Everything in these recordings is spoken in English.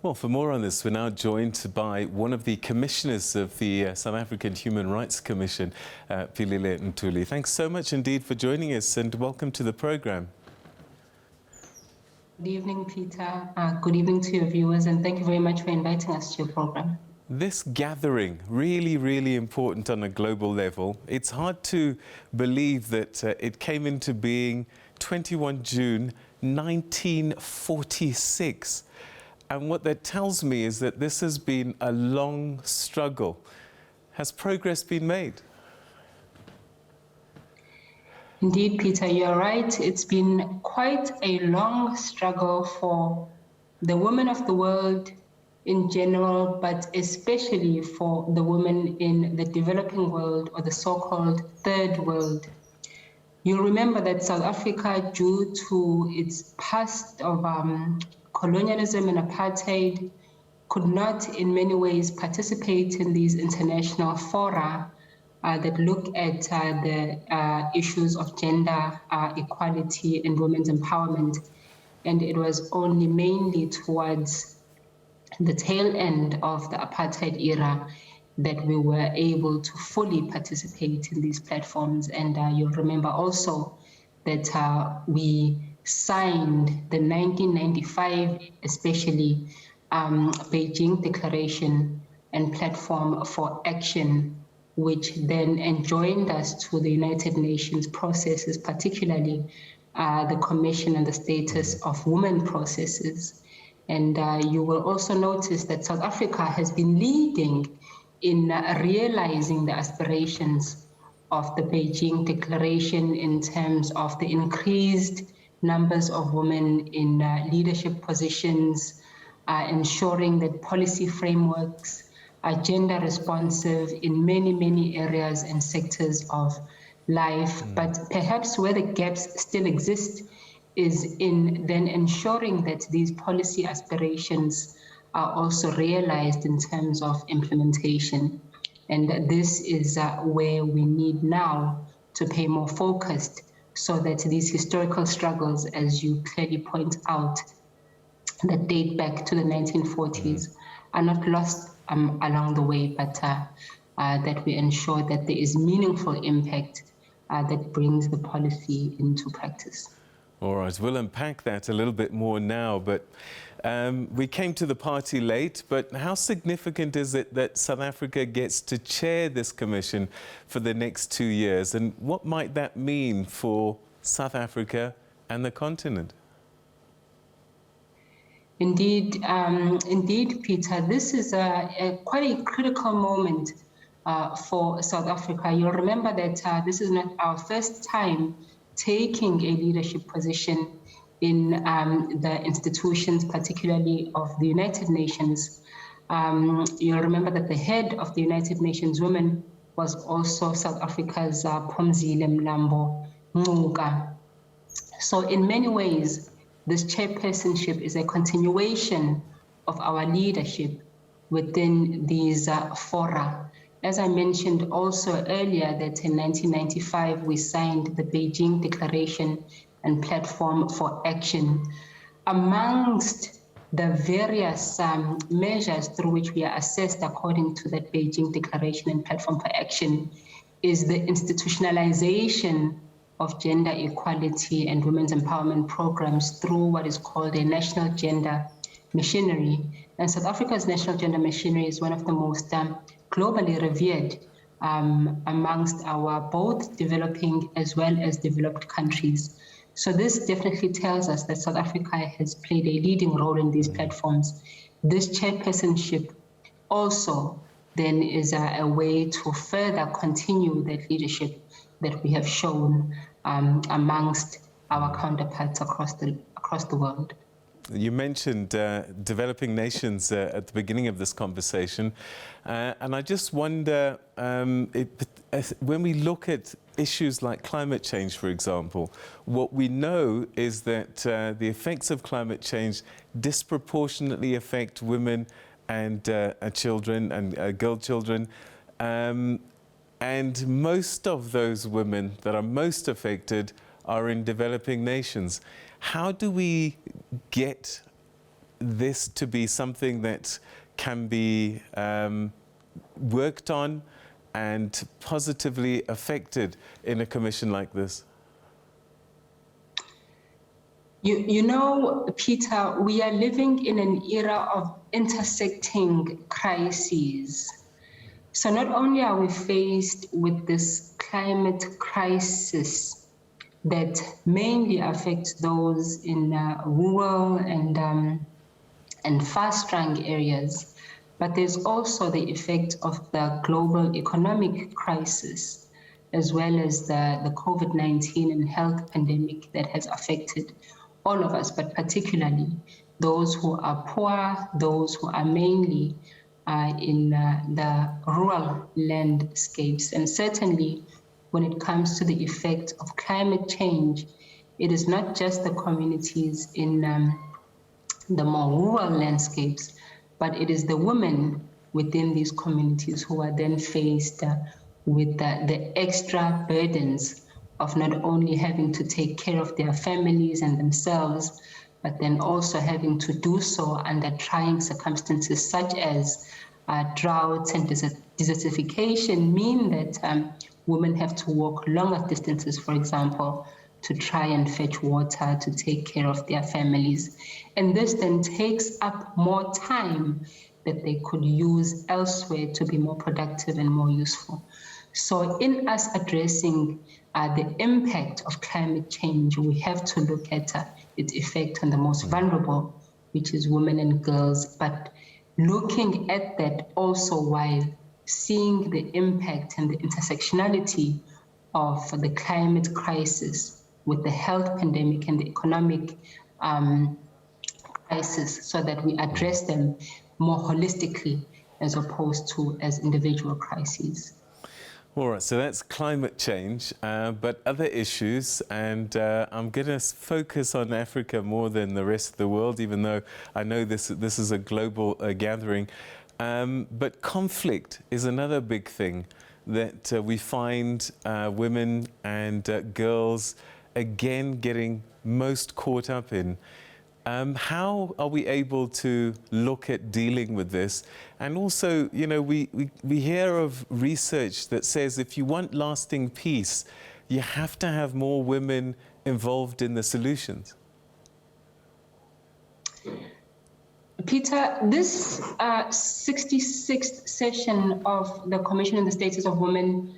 Well, for more on this, we're now joined by one of the commissioners of the South African Human Rights Commission, Philile Ntuli. Thanks so much indeed for joining us and welcome to the program. Good evening, Peter. Good evening to your viewers, and thank you very much for inviting us to your program. This gathering, really important on a global level. It's hard to believe that it came into being 21 June 1946. And what that tells me is that this has been a long struggle. Has progress been made? Indeed, Peter, you're right. It's been quite a long struggle for the women of the world in general, but especially for the women in the developing world, or the so-called third world. You'll remember that South Africa, due to its past of colonialism and apartheid, could not in many ways participate in these international fora that look at the issues of gender equality and women's empowerment. And it was only mainly towards the tail end of the apartheid era that we were able to fully participate in these platforms. And you'll remember also that we signed the 1995, especially Beijing Declaration and Platform for Action, which then enjoined us to the United Nations processes, particularly the Commission on the Status of Women processes. And you will also notice that South Africa has been leading in realizing the aspirations of the Beijing Declaration in terms of the increased numbers of women in leadership positions, ensuring that policy frameworks are gender responsive in many areas and sectors of life. But perhaps where the gaps still exist is in then ensuring that these policy aspirations are also realized in terms of implementation. And this is where we need now to pay more focused, so that these historical struggles, as you clearly point out, that date back to the 1940s, are not lost along the way, but that we ensure that there is meaningful impact that brings the policy into practice. All right, we'll unpack that a little bit more now, but we came to the party late, but how significant is it that South Africa gets to chair this commission for the next 2 years, and what might that mean for South Africa and the continent? Indeed, Peter, this is quite a critical moment for South Africa. You'll remember that this is not our first time taking a leadership position in the institutions, particularly of the United Nations. You'll remember that the head of the United Nations Women was also South Africa's Phumzile Mlambo Ngcuka. So in many ways, this chairpersonship is a continuation of our leadership within these fora. As I mentioned also earlier, that in 1995, we signed the Beijing Declaration and Platform for Action. Amongst the various measures through which we are assessed according to that Beijing Declaration and Platform for Action is the institutionalization of gender equality and women's empowerment programs through what is called a national gender machinery. And South Africa's national gender machinery is one of the most globally revered amongst our both developing as well as developed countries. So this definitely tells us that South Africa has played a leading role in these platforms. This chairpersonship also then is a way to further continue that leadership that we have shown amongst our counterparts across the world. You mentioned developing nations at the beginning of this conversation, and I just wonder, when we look at issues like climate change, for example, what we know is that the effects of climate change disproportionately affect women and children and girl children. And most of those women that are most affected are in developing nations. How do we get this to be something that can be worked on and positively affected in a commission like this? You know, Peter, we are living in an era of intersecting crises. So not only are we faced with this climate crisis that mainly affects those in rural and fast-growing areas, but there's also the effect of the global economic crisis, as well as the COVID-19 and health pandemic that has affected all of us, but particularly those who are poor, those who are mainly in the rural landscapes. And certainly when it comes to the effect of climate change, it is not just the communities in the more rural landscapes, but it is the women within these communities who are then faced with the extra burdens of not only having to take care of their families and themselves, but then also having to do so under trying circumstances such as droughts and desertification mean that women have to walk longer distances, for example, to try and fetch water to take care of their families. And this then takes up more time that they could use elsewhere to be more productive and more useful. So in us addressing the impact of climate change, we have to look at its effect on the most vulnerable, which is women and girls, but looking at that also while seeing the impact and the intersectionality of the climate crisis with the health pandemic and the economic crisis, so that we address them more holistically as opposed to as individual crises. All right, so that's climate change, but other issues, and I'm going to focus on Africa more than the rest of the world, even though I know this is a global gathering. But conflict is another big thing that we find women and girls again getting most caught up in. How are we able to look at dealing with this? And also, you know, we hear of research that says if you want lasting peace, you have to have more women involved in the solutions. Peter, this 66th session of the Commission on the Status of Women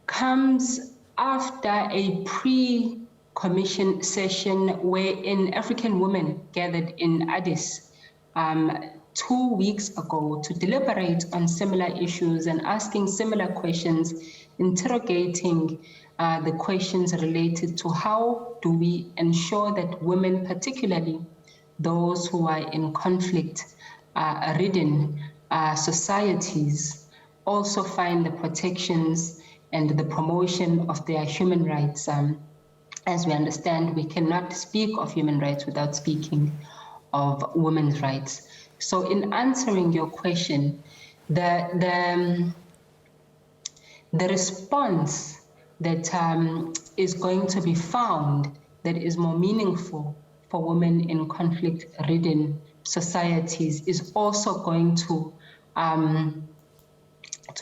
comes after a pre-commission session wherein African women gathered in Addis 2 weeks ago to deliberate on similar issues and asking similar questions, interrogating the questions related to how do we ensure that women, particularly those who are in conflict-ridden societies, also find the protections and the promotion of their human rights. As we understand, we cannot speak of human rights without speaking of women's rights. So in answering your question, the response that is going to be found that is more meaningful for women in conflict-ridden societies is also going to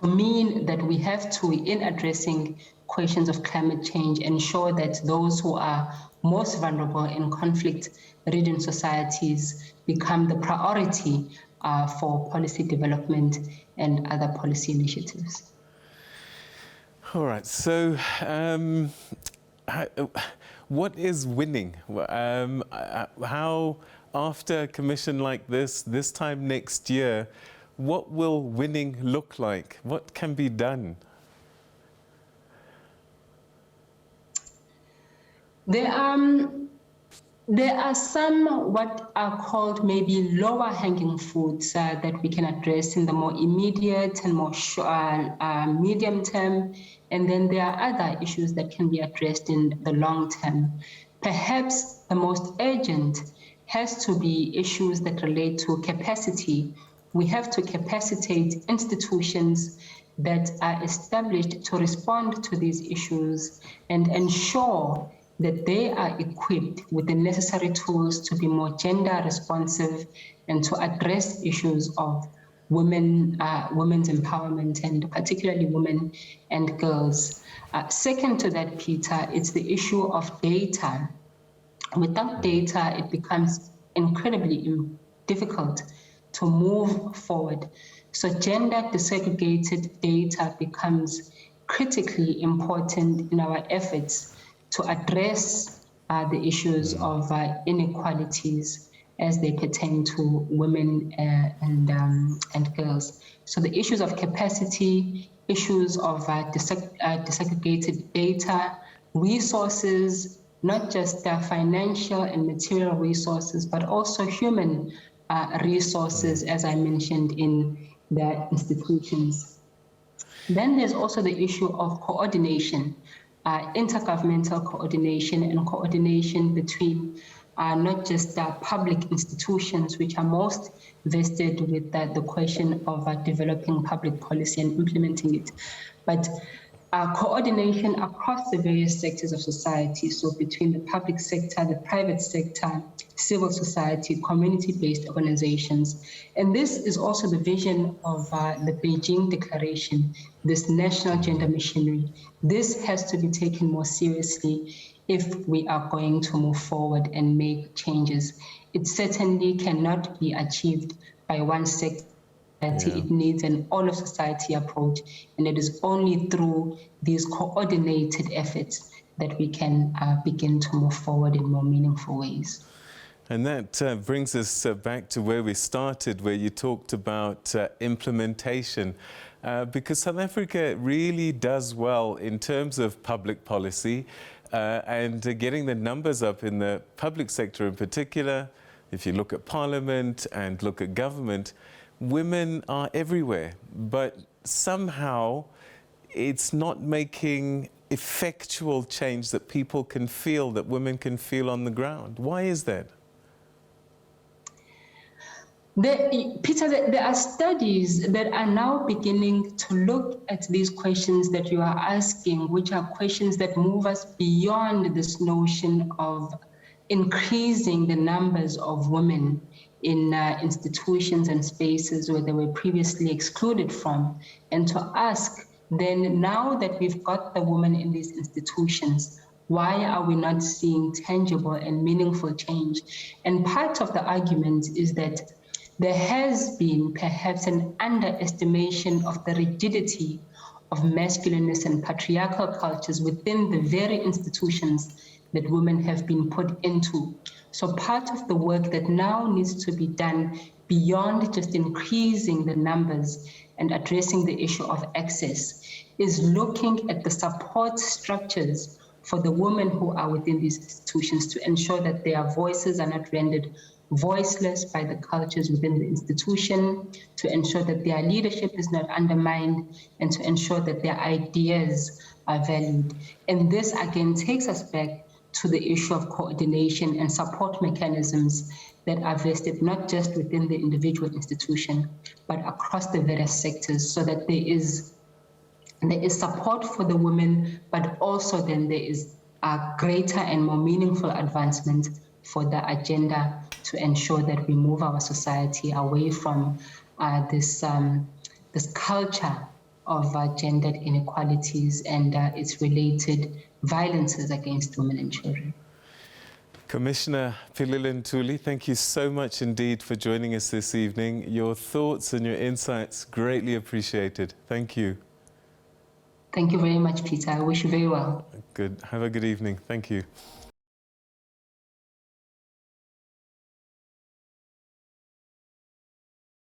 mean that we have to, in addressing questions of climate change, ensure that those who are most vulnerable in conflict-ridden societies become the priority for policy development and other policy initiatives. All right, so what is winning? How, after a commission like this time next year, what will winning look like? What can be done? There are some what are called maybe lower hanging fruits that we can address in the more immediate and more medium term. And then there are other issues that can be addressed in the long term. Perhaps the most urgent has to be issues that relate to capacity. We have to capacitate institutions that are established to respond to these issues and ensure that they are equipped with the necessary tools to be more gender responsive and to address issues of women's empowerment, and particularly women and girls. Second to that, Peter, it's the issue of data. Without data, it becomes incredibly difficult to move forward. So gender desegregated data becomes critically important in our efforts to address the issues of inequalities as they pertain to women and girls. So the issues of capacity, issues of desegregated data, resources, not just financial and material resources, but also human resources, as I mentioned, in the institutions. Then there's also the issue of coordination, intergovernmental coordination and coordination between not just public institutions, which are most vested with the question of developing public policy and implementing it, but coordination across the various sectors of society, so between the public sector, the private sector, civil society, community-based organizations. And this is also the vision of the Beijing Declaration, this national gender machinery. This has to be taken more seriously if we are going to move forward and make changes. It certainly cannot be achieved by one sector. It needs an all-of-society approach, and it is only through these coordinated efforts that we can begin to move forward in more meaningful ways. And that brings us back to where we started, where you talked about implementation, because South Africa really does well in terms of public policy and getting the numbers up in the public sector in particular. If you look at Parliament and look at government, women are everywhere, but somehow it's not making effectual change that people can feel, that women can feel on the ground. Why is that? Peter, there are studies that are now beginning to look at these questions that you are asking, which are questions that move us beyond this notion of increasing the numbers of women in institutions and spaces where they were previously excluded from, and to ask then, now that we've got the woman in these institutions, why are we not seeing tangible and meaningful change? And part of the argument is that there has been perhaps an underestimation of the rigidity of masculinist and patriarchal cultures within the very institutions that women have been put into. So part of the work that now needs to be done beyond just increasing the numbers and addressing the issue of access is looking at the support structures for the women who are within these institutions to ensure that their voices are not rendered voiceless by the cultures within the institution, to ensure that their leadership is not undermined, and to ensure that their ideas are valued. And this again takes us back to the issue of coordination and support mechanisms that are vested not just within the individual institution, but across the various sectors, so that there is support for the women, but also then there is a greater and more meaningful advancement for the agenda to ensure that we move our society away from this culture of gendered inequalities and its related violences against women and children. Commissioner Philile Ntuli, thank you so much indeed for joining us this evening. Your thoughts and your insights greatly appreciated. Thank you. Thank you very much, Peter. I wish you very well. Good. Have a good evening. Thank you.